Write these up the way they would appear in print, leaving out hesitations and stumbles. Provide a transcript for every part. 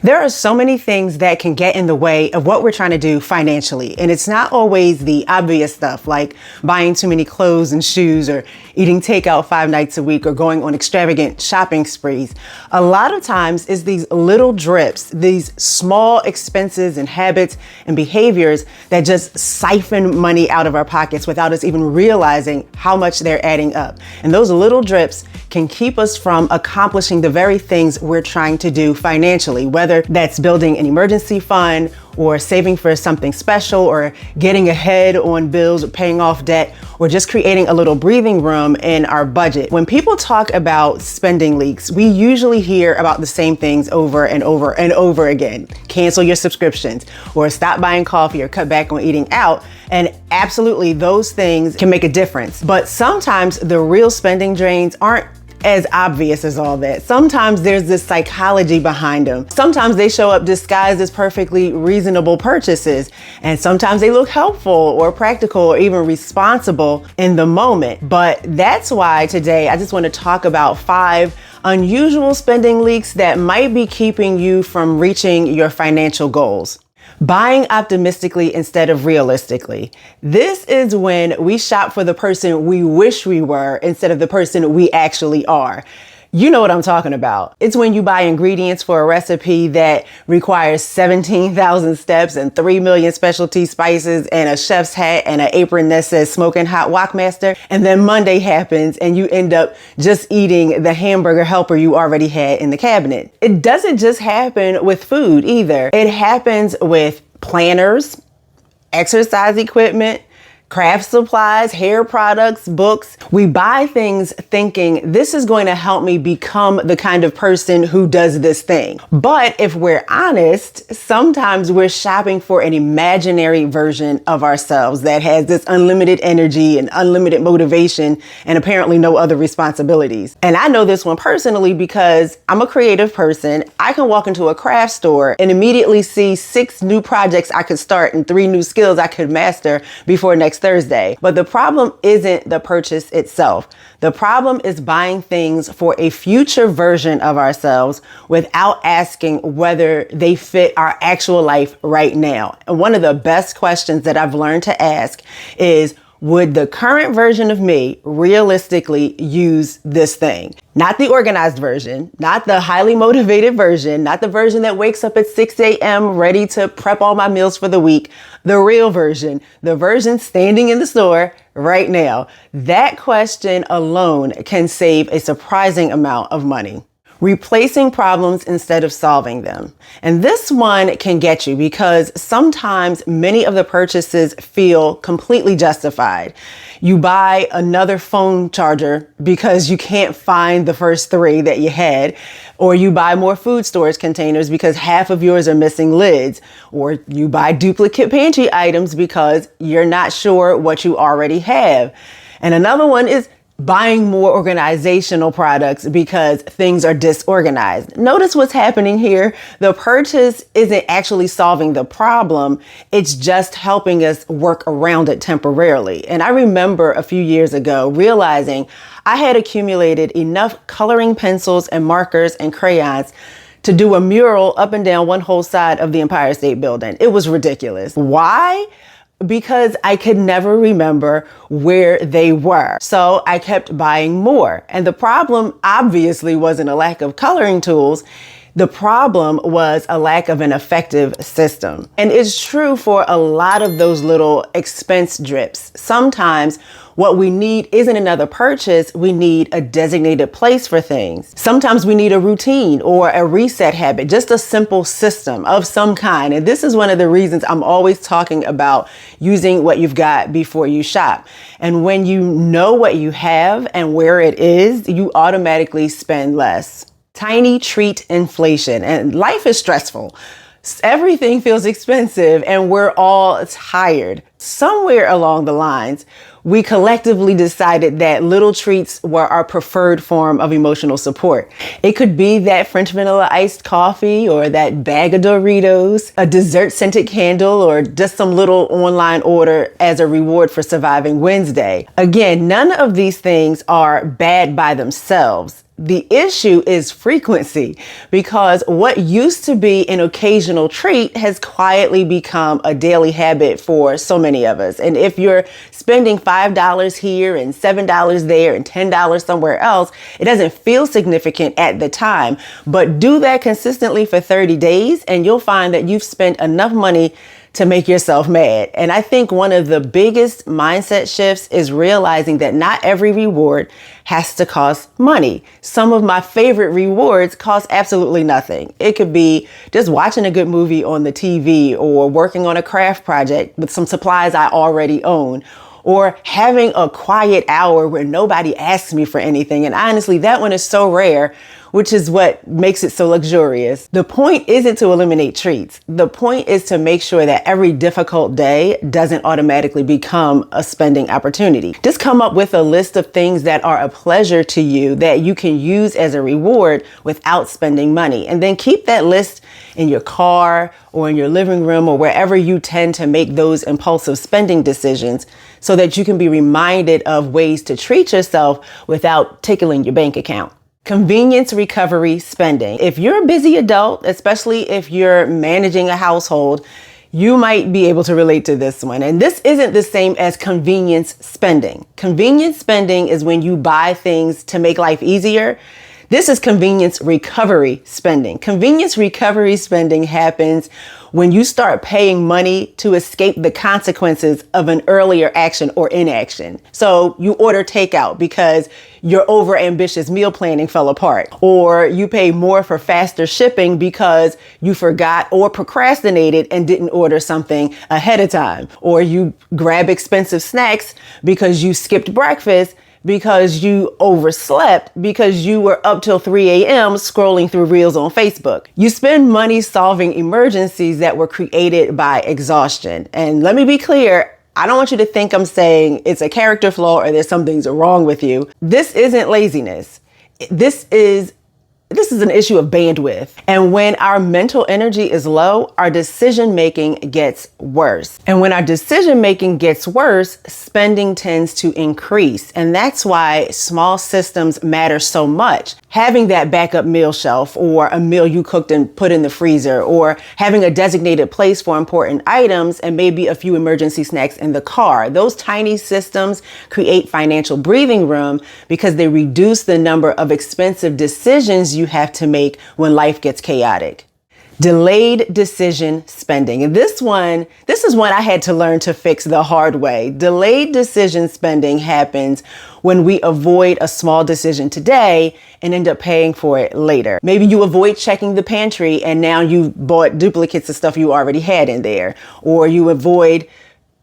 There are so many things that can get in the way of what we're trying to do financially. And it's not always the obvious stuff like buying too many clothes and shoes or eating takeout 5 nights a week or going on extravagant shopping sprees. A lot of times it's these little drips, these small expenses and habits and behaviors that just siphon money out of our pockets without us even realizing how much they're adding up. And those little drips can keep us from accomplishing the very things we're trying to do financially, whether that's building an emergency fund or saving for something special or getting ahead on bills or paying off debt or just creating a little breathing room in our budget. When people talk about spending leaks, we usually hear about the same things over and over and over again. Cancel your subscriptions or stop buying coffee or cut back on eating out. And absolutely those things can make a difference. But sometimes the real spending drains aren't as obvious as all that. Sometimes there's this psychology behind them. Sometimes they show up disguised as perfectly reasonable purchases, and sometimes they look helpful or practical or even responsible in the moment. But that's why today I just want to talk about 5 unusual spending leaks that might be keeping you from reaching your financial goals. Buying optimistically instead of realistically. This is when we shop for the person we wish we were instead of the person we actually are. You know what I'm talking about. It's when you buy ingredients for a recipe that requires 17,000 steps and 3 million specialty spices and a chef's hat and an apron that says smoking hot wokmaster. And then Monday happens and you end up just eating the hamburger helper you already had in the cabinet. It doesn't just happen with food either. It happens with planners, exercise equipment, craft supplies, hair products, books. We buy things thinking this is going to help me become the kind of person who does this thing. But if we're honest, sometimes we're shopping for an imaginary version of ourselves that has this unlimited energy and unlimited motivation and apparently no other responsibilities. And I know this one personally because I'm a creative person. I can walk into a craft store and immediately see 6 new projects I could start and 3 new skills I could master before next Thursday. But the problem isn't the purchase itself. The problem is buying things for a future version of ourselves without asking whether they fit our actual life right now. And one of the best questions that I've learned to ask is, would the current version of me realistically use this thing? Not the organized version, not the highly motivated version, not the version that wakes up at 6 a.m. ready to prep all my meals for the week. The real version, the version standing in the store right now. That question alone can save a surprising amount of money. Replacing problems instead of solving them. And this one can get you because sometimes many of the purchases feel completely justified. You buy another phone charger because you can't find the first 3 that you had, or you buy more food storage containers because half of yours are missing lids, or you buy duplicate pantry items because you're not sure what you already have. And another one is buying more organizational products because things are disorganized. Notice what's happening here. The purchase isn't actually solving the problem. It's just helping us work around it temporarily. And I remember a few years ago realizing I had accumulated enough coloring pencils and markers and crayons to do a mural up and down one whole side of the Empire State Building. It was ridiculous. Why? Because I could never remember where they were. So I kept buying more. And the problem obviously wasn't a lack of coloring tools. The problem was a lack of an effective system. And it's true for a lot of those little expense drips. Sometimes what we need isn't another purchase. We need a designated place for things. Sometimes we need a routine or a reset habit, just a simple system of some kind. And this is one of the reasons I'm always talking about using what you've got before you shop. And when you know what you have and where it is, you automatically spend less. Tiny treat inflation. And life is stressful. Everything feels expensive and we're all tired. Somewhere along the lines, we collectively decided that little treats were our preferred form of emotional support. It could be that French vanilla iced coffee or that bag of Doritos, a dessert scented candle, or just some little online order as a reward for surviving Wednesday. Again, none of these things are bad by themselves. The issue is frequency, because what used to be an occasional treat has quietly become a daily habit for so many of us. And if you're spending $5 here and $7 there and $10 somewhere else, it doesn't feel significant at the time. But do that consistently for 30 days and you'll find that you've spent enough money to make yourself mad. And I think one of the biggest mindset shifts is realizing that not every reward has to cost money. Some of my favorite rewards cost absolutely nothing. It could be just watching a good movie on the TV, or working on a craft project with some supplies I already own, or having a quiet hour where nobody asks me for anything. And honestly, that one is so rare, which is what makes it so luxurious. The point isn't to eliminate treats. The point is to make sure that every difficult day doesn't automatically become a spending opportunity. Just come up with a list of things that are a pleasure to you that you can use as a reward without spending money. And then keep that list in your car or in your living room or wherever you tend to make those impulsive spending decisions, so that you can be reminded of ways to treat yourself without tickling your bank account. Convenience recovery spending. If you're a busy adult, especially if you're managing a household, you might be able to relate to this one. And this isn't the same as convenience spending. Convenience spending is when you buy things to make life easier. This is convenience recovery spending. Convenience recovery spending happens when you start paying money to escape the consequences of an earlier action or inaction. So you order takeout because your overambitious meal planning fell apart, or you pay more for faster shipping because you forgot or procrastinated and didn't order something ahead of time, or you grab expensive snacks because you skipped breakfast because you overslept because you were up till 3 a.m. scrolling through reels on Facebook. You spend money solving emergencies that were created by exhaustion. And let me be clear, I don't want you to think I'm saying it's a character flaw or there's something's wrong with you. This isn't laziness. This is an issue of bandwidth. And when our mental energy is low, our decision making gets worse. And when our decision making gets worse, spending tends to increase. And that's why small systems matter so much. Having that backup meal shelf, or a meal you cooked and put in the freezer, or having a designated place for important items and maybe a few emergency snacks in the car. Those tiny systems create financial breathing room because they reduce the number of expensive decisions you have to make when life gets chaotic. Delayed decision spending. And this is one I had to learn to fix the hard way. Delayed decision spending happens when we avoid a small decision today and end up paying for it later. Maybe you avoid checking the pantry and now you bought duplicates of stuff you already had in there, or you avoid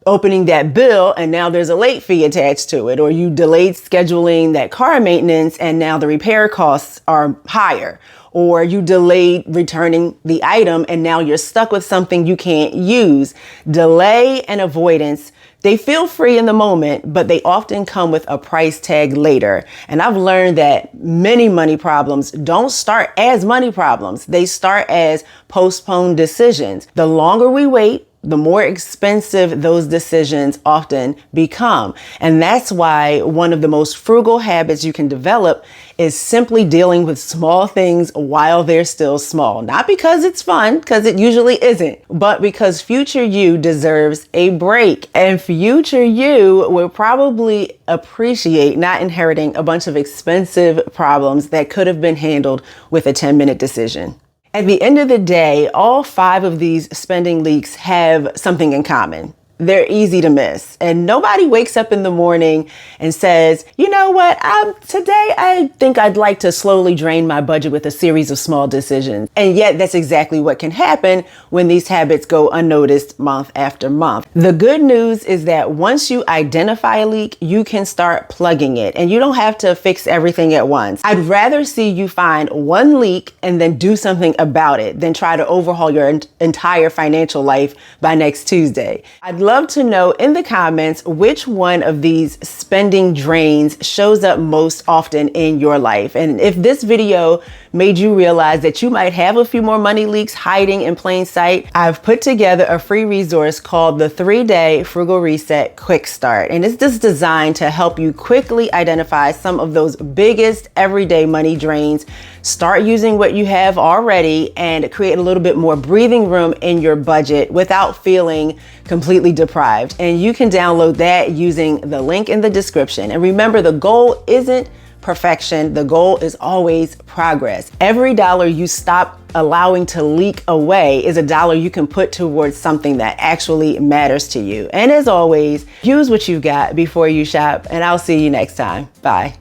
opening that bill and now there's a late fee attached to it, or you delayed scheduling that car maintenance and now the repair costs are higher, or you delayed returning the item and now you're stuck with something you can't use. Delay and avoidance, they feel free in the moment, but they often come with a price tag later. And I've learned that many money problems don't start as money problems. They start as postponed decisions. The longer we wait, the more expensive those decisions often become. And that's why one of the most frugal habits you can develop is simply dealing with small things while they're still small. Not because it's fun, because it usually isn't, but because future you deserves a break. And future you will probably appreciate not inheriting a bunch of expensive problems that could have been handled with a 10-minute decision. At the end of the day, all 5 of these spending leaks have something in common. They're easy to miss. And nobody wakes up in the morning and says, you know what, today I think I'd like to slowly drain my budget with a series of small decisions. And yet that's exactly what can happen when these habits go unnoticed month after month. The good news is that once you identify a leak, you can start plugging it, and you don't have to fix everything at once. I'd rather see you find one leak and then do something about it than try to overhaul your entire financial life by next Tuesday. I'd love love to know in the comments which one of these spending drains shows up most often in your life. And if this video made you realize that you might have a few more money leaks hiding in plain sight, I've put together a free resource called the 3-Day Frugal Reset Quick Start. And it's just designed to help you quickly identify some of those biggest everyday money drains, start using what you have already, and create a little bit more breathing room in your budget without feeling completely deprived. And you can download that using the link in the description. And remember, the goal isn't perfection. The goal is always progress. Every dollar you stop allowing to leak away is a dollar you can put towards something that actually matters to you. And as always, use what you've got before you shop, and I'll see you next time. Bye.